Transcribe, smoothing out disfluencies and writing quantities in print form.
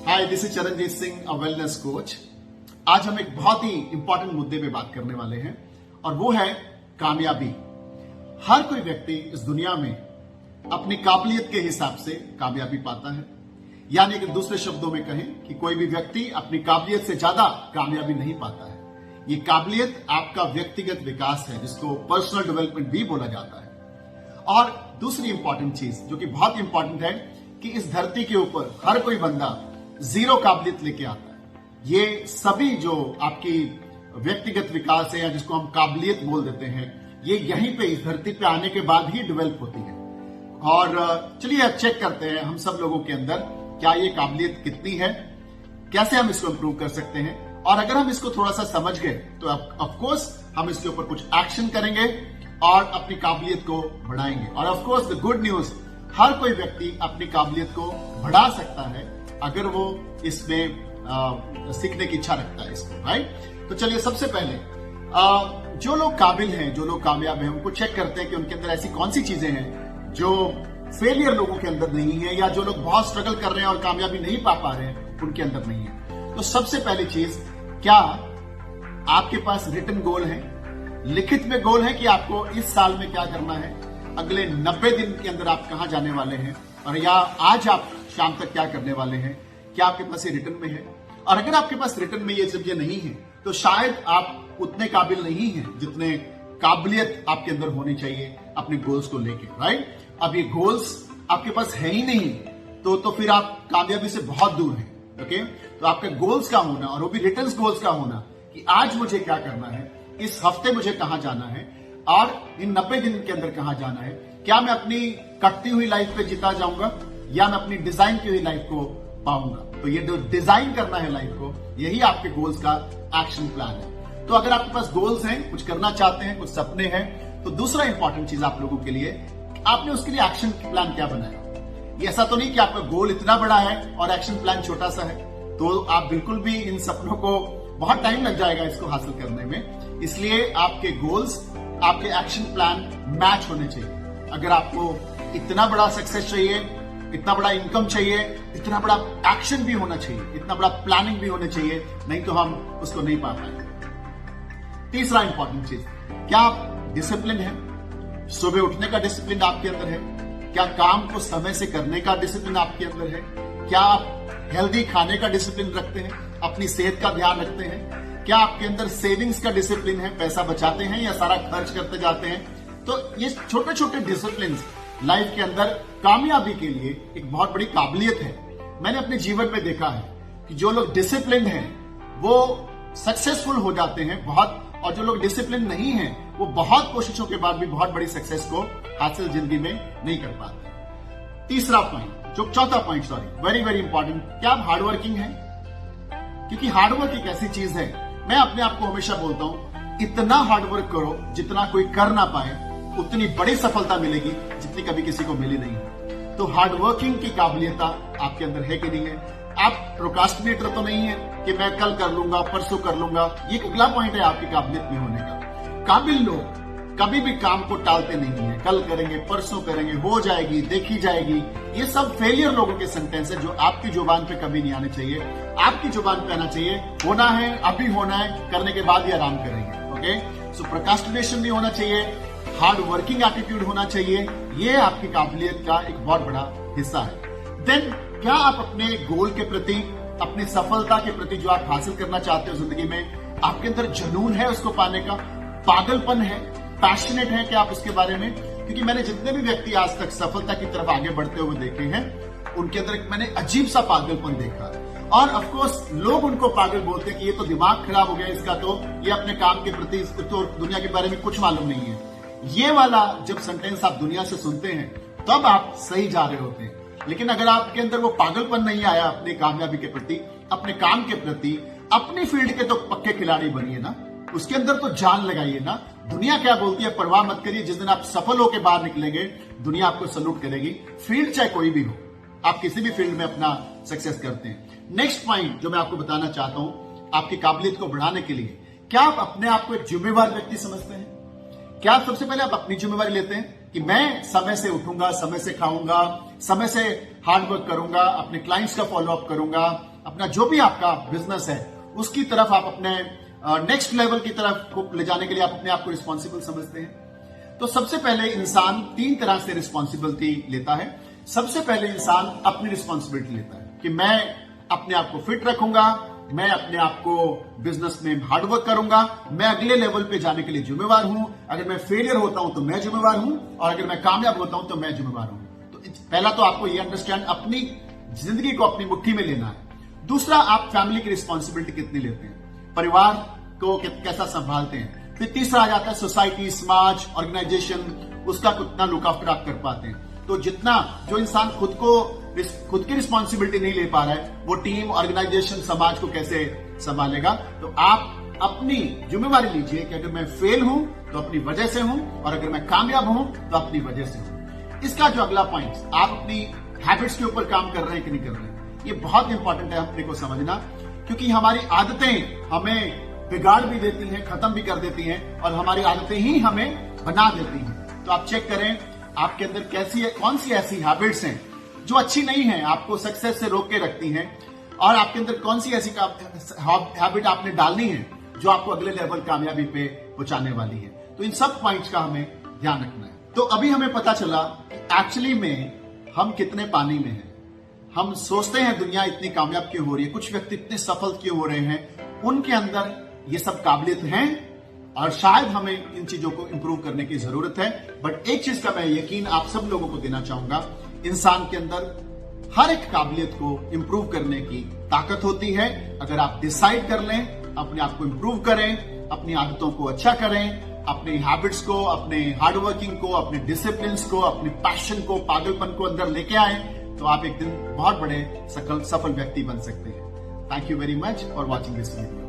Hi, this is Charanjit Singh, a wellness coach. आज हम एक बहुत ही इंपॉर्टेंट मुद्दे पे बात करने वाले हैं और वो है कामयाबी। हर कोई व्यक्ति इस दुनिया में अपनी काबिलियत के हिसाब से कामयाबी पाता है। यानी कि दूसरे शब्दों में कहें कि कोई भी व्यक्ति अपनी काबिलियत से ज्यादा कामयाबी नहीं पाता है। ये काबिलियत आपका व्यक्तिगत विकास है, जिसको पर्सनल डेवलपमेंट भी बोला जाता है। और दूसरी इंपॉर्टेंट चीज जो कि बहुत इंपॉर्टेंट है कि इस धरती के ऊपर हर कोई बंदा जीरो काबिलियत लेके आता है। ये सभी जो आपकी व्यक्तिगत विकास है या जिसको हम काबिलियत बोल देते हैं, ये यहीं पे इस धरती पे आने के बाद ही डेवलप होती है। और चलिए अब चेक करते हैं हम सब लोगों के अंदर क्या ये काबिलियत कितनी है, कैसे हम इसको इंप्रूव कर सकते हैं। और अगर हम इसको थोड़ा सा समझ गए तो ऑफ कोर्स हम इसके ऊपर कुछ एक्शन करेंगे और अपनी काबिलियत को बढ़ाएंगे। और of course the good news, हर कोई व्यक्ति अपनी काबिलियत को बढ़ा सकता है अगर वो इसमें सीखने की इच्छा रखता है इसको, राइट। तो चलिए सबसे पहले जो लोग काबिल हैं, जो लोग कामयाब हैं, उनको चेक करते हैं कि उनके अंदर ऐसी कौन सी चीजें हैं जो फेलियर लोगों के अंदर नहीं है, या जो लोग बहुत स्ट्रगल कर रहे हैं और कामयाबी नहीं पा रहे हैं उनके अंदर नहीं है। तो सबसे पहली चीज, क्या आपके पास रिटन गोल है, लिखित में गोल है कि आपको इस साल में क्या करना है, अगले 90 दिन के अंदर आप कहां जाने वाले हैं, और या आज आप शाम तक क्या करने वाले हैं, क्या आपके पास ये रिटन में है। और अगर आपके पास रिटन में ये चीजें नहीं है तो शायद आप उतने काबिल नहीं हैं जितने काबिलियत आपके अंदर होनी चाहिए अपने गोल्स को लेके, राइट। अब ये गोल्स आपके पास है ही नहीं तो फिर आप कामयाबी से बहुत दूर हैं, ओके। तो आपके गोल्स का होना, और वो भी रिटन गोल्स का होना, कि आज मुझे क्या करना है, इस हफ्ते मुझे कहां जाना है, और इन 90 दिन के अंदर कहां जाना है। क्या मैं अपनी कटती हुई लाइफ पे जीता जाऊंगा या मैं अपनी डिजाइन की हुई लाइफ को पाऊंगा। तो ये जो डिजाइन करना है लाइफ को, यही आपके गोल्स का एक्शन प्लान है। तो अगर आपके पास गोल्स हैं, कुछ करना चाहते हैं, कुछ सपने हैं, तो दूसरा इंपॉर्टेंट चीज आप लोगों के लिए, आपने उसके लिए एक्शन प्लान क्या बनाया। ये ऐसा तो नहीं कि आपका गोल इतना बड़ा है और एक्शन प्लान छोटा सा है, तो आप बिल्कुल भी इन सपनों को, बहुत टाइम लग जाएगा इसको हासिल करने में। इसलिए आपके गोल्स, आपके एक्शन प्लान मैच होने चाहिए। अगर आपको इतना बड़ा सक्सेस चाहिए, इतना बड़ा इनकम चाहिए, इतना बड़ा एक्शन भी होना चाहिए, इतना बड़ा प्लानिंग भी होना चाहिए, नहीं तो हम उसको नहीं पा पाएंगे। तीसरा इंपॉर्टेंट चीज, क्या आप डिसिप्लिन है, सुबह उठने का डिसिप्लिन आपके अंदर है, क्या काम को समय से करने का डिसिप्लिन आपके अंदर है, क्या आप हेल्दी खाने का डिसिप्लिन रखते हैं, अपनी सेहत का ध्यान रखते हैं, क्या आपके अंदर सेविंग्स का डिसिप्लिन है, पैसा बचाते हैं या सारा खर्च करते जाते हैं। तो ये छोटे छोटे डिसिप्लिन लाइफ के अंदर कामयाबी के लिए एक बहुत बड़ी काबिलियत है। मैंने अपने जीवन में देखा है कि जो लोग डिसिप्लिन हैं वो सक्सेसफुल हो जाते हैं बहुत, और जो लोग डिसिप्लिन नहीं हैं वो बहुत कोशिशों के बाद भी बहुत बड़ी सक्सेस को हासिल जिंदगी में नहीं कर पाते। तीसरा पॉइंट, जो चौथा point, sorry, very very important, क्या आप हार्ड वर्किंग हैं। क्योंकि हार्डवर्क एक ऐसी चीज है, मैं अपने आप को हमेशा बोलता हूं, इतना हार्डवर्क करो जितना कोई कर ना पाए, उतनी बड़ी सफलता मिलेगी जितनी कभी किसी को मिली नहीं है। तो हार्डवर्किंग की काबिलियत आपके अंदर है कि नहीं है। आप प्रोक्रास्टिनेटर तो नहीं है कि मैं कल कर लूंगा, परसों कर लूंगा। ये अगला पॉइंट है आपकी काबिलियत में होने का। काबिल लोग कभी भी काम को टालते नहीं है, कल करेंगे, परसों करेंगे, हो जाएगी, देखी जाएगी। ये सब फेलियर लोगों के सेंटेंस है जो आपकी जुबान पे कभी नहीं आने चाहिए। आपकी जुबान पे आना चाहिए, होना है, अभी होना है, करने के बाद ही आराम करेंगे, ओके। सो प्रोक्रास्टिनेशन नहीं होना चाहिए, हार्ड वर्किंग एटीट्यूड होना चाहिए। ये आपकी काबिलियत का एक बहुत बड़ा हिस्सा है। देन क्या आप अपने गोल के प्रति, अपनी सफलता के प्रति, जो आप हासिल करना चाहते हो जिंदगी में, आपके अंदर जुनून है उसको पाने का, पागलपन है, पैशनेट है क्या आप उसके बारे में। क्योंकि मैंने जितने भी व्यक्ति आज तक सफलता की तरफ आगे बढ़ते हुए देखे हैं, उनके अंदर मैंने अजीब सा पागलपन देखा। और ऑफ कोर्स लोग उनको पागल बोलते हैं कि ये तो दिमाग खराब हो गया इसका, तो ये अपने काम के प्रति, तो दुनिया के बारे में कुछ मालूम नहीं है। ये वाला जब सेंटेंस आप दुनिया से सुनते हैं तब आप सही जा रहे होते हैं। लेकिन अगर आपके अंदर वो पागलपन नहीं आया अपनी कामयाबी के प्रति, अपने काम के प्रति, अपनी फील्ड के तो पक्के खिलाड़ी बनिए ना, उसके अंदर तो जान लगाइए ना। दुनिया क्या बोलती है परवाह मत करिए, जिस दिन आप सफल होकर बाहर निकलेंगे दुनिया आपको सल्यूट करेगी। फील्ड चाहे कोई भी हो, आप किसी भी फील्ड में अपना सक्सेस करते हैं। नेक्स्ट पॉइंट जो मैं आपको बताना चाहता हूं आपकी काबिलियत को बढ़ाने के लिए, क्या आप अपने आप को एक जिम्मेवार व्यक्ति समझते हैं। क्या आप सबसे पहले आप अपनी जिम्मेवारी लेते हैं कि मैं समय से उठूंगा, समय से खाऊंगा, समय से हार्ड वर्क करूंगा, अपने क्लाइंट्स का फॉलो अप करूंगा, अपना जो भी आपका बिजनेस है उसकी तरफ आप अपने नेक्स्ट लेवल की तरफ को ले जाने के लिए आप अपने आप को रिस्पॉन्सिबल समझते हैं। तो सबसे पहले इंसान 3 तरह से रिस्पॉन्सिबिलिटी लेता है। सबसे पहले इंसान अपनी रिस्पॉन्सिबिलिटी लेता है कि मैं अपने आप को फिट रखूंगा, मैं अपने आप को बिजनेस में हार्डवर्क करूंगा, मैं अगले लेवल पे जाने के लिए जिम्मेवार हूं। अगर मैं फेलियर होता हूं तो मैं जिम्मेवार हूं, और अगर मैं कामयाब होता हूं तो मैं जिम्मेवार हूं। तो पहला तो आपको ये अंडरस्टैंड अपनी जिंदगी को अपनी मुट्ठी में लेना है। दूसरा, आप फैमिली की रिस्पॉन्सिबिलिटी कितनी लेते हैं, परिवार को कैसा संभालते हैं। फिर तीसरा आ जाता है सोसाइटी, समाज, ऑर्गेनाइजेशन, उसका कितना लुक आफ्टर आप कर पाते हैं। तो जितना जो इंसान खुद की रिस्पॉन्सिबिलिटी नहीं ले पा रहा है, वो टीम, ऑर्गेनाइजेशन, समाज को कैसे संभालेगा। तो आप अपनी जिम्मेवारी लीजिए कि अगर मैं फेल हूं तो अपनी वजह से हूं, और अगर मैं कामयाब हूं तो अपनी वजह से हूं। इसका जो अगला पॉइंट, आप अपनी हैबिट्स के ऊपर काम कर रहे हैं कि नहीं कर रहे हैं, ये बहुत इंपॉर्टेंट है अपने को समझना, क्योंकि हमारी आदतें हमें बिगाड़ भी देती हैं, खत्म भी कर देती हैं, और हमारी आदतें ही हमें बना देती हैं। तो आप चेक करें आपके अंदर कौन सी ऐसी हैबिट्स हैं जो अच्छी नहीं है, आपको सक्सेस से रोक के रखती हैं, और आपके अंदर कौन सी ऐसी हैबिट आपने डालनी है जो आपको अगले लेवल कामयाबी पे पहुंचाने वाली है। तो इन सब पॉइंट्स का हमें ध्यान रखना है। तो अभी हमें पता चला एक्चुअली में हम कितने पानी में हैं। हम सोचते हैं दुनिया इतनी कामयाब क्यों हो रही है, कुछ व्यक्ति इतने सफल क्यों हो रहे हैं, उनके अंदर ये सब काबिलियत हैं, और शायद हमें इन चीजों को इंप्रूव करने की जरूरत है। बट एक चीज का मैं यकीन आप सब लोगों को देना चाहूंगा, इंसान के अंदर हर एक काबिलियत को इंप्रूव करने की ताकत होती है। अगर आप डिसाइड कर लें, अपने आप को इंप्रूव करें, अपनी आदतों को अच्छा करें, अपनी हैबिट्स को, अपने हार्डवर्किंग को, अपने डिसिप्लिन को, अपने पैशन को, पागलपन को अंदर लेके आए, तो आप एक दिन बहुत बड़े सफल व्यक्ति बन सकते हैं। Thank you very much for watching this video.